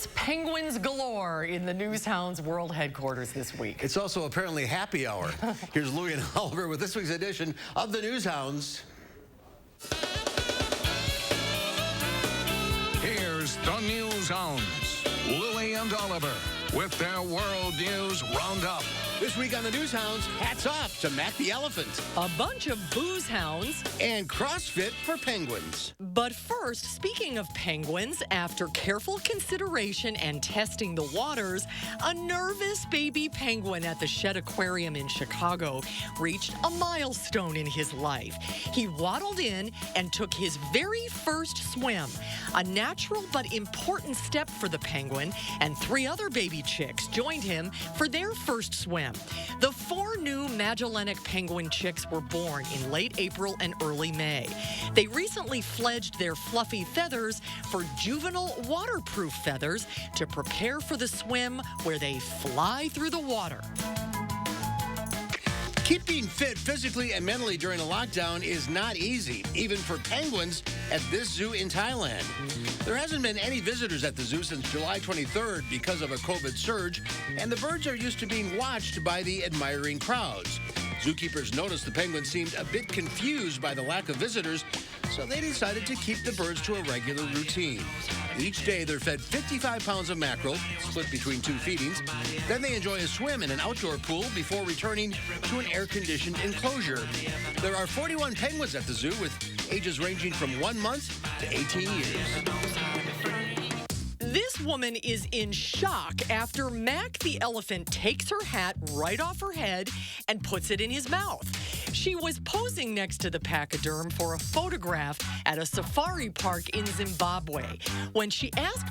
It's penguins galore in the Newshounds World Headquarters this week. It's also apparently happy hour. Here's Louie and Oliver with this week's edition of the Newshounds. Here's the Newshounds, Louie and Oliver, with their World News Roundup. This week on the Newshounds, hats off to Mac the Elephant. A bunch of booze hounds. And CrossFit for penguins. But first, speaking of penguins, after careful consideration and testing the waters, a nervous baby penguin at the Shed Aquarium in Chicago reached a milestone in his life. He waddled in and took his very first swim, a natural but important step for the penguin, and 3 other baby chicks joined him for their first swim. The 4 new Magellanic penguin chicks were born in late April and early May. They recently fledged their fluffy feathers for juvenile waterproof feathers to prepare for the swim where they fly through the water. Keeping fit physically and mentally during a lockdown is not easy, even for penguins at this zoo in Thailand. There hasn't been any visitors at the zoo since July 23rd because of a COVID surge, and the birds are used to being watched by the admiring crowds. Zookeepers noticed the penguins seemed a bit confused by the lack of visitors, so they decided to keep the birds to a regular routine. Each day, they're fed 55 pounds of mackerel, split between 2 feedings. Then they enjoy a swim in an outdoor pool before returning to an air-conditioned enclosure. There are 41 penguins at the zoo with ages ranging from 1 month to 18 years. This woman is in shock after Mac the elephant takes her hat right off her head and puts it in his mouth. She was posing next to the pachyderm for a photograph at a safari park in Zimbabwe when she asked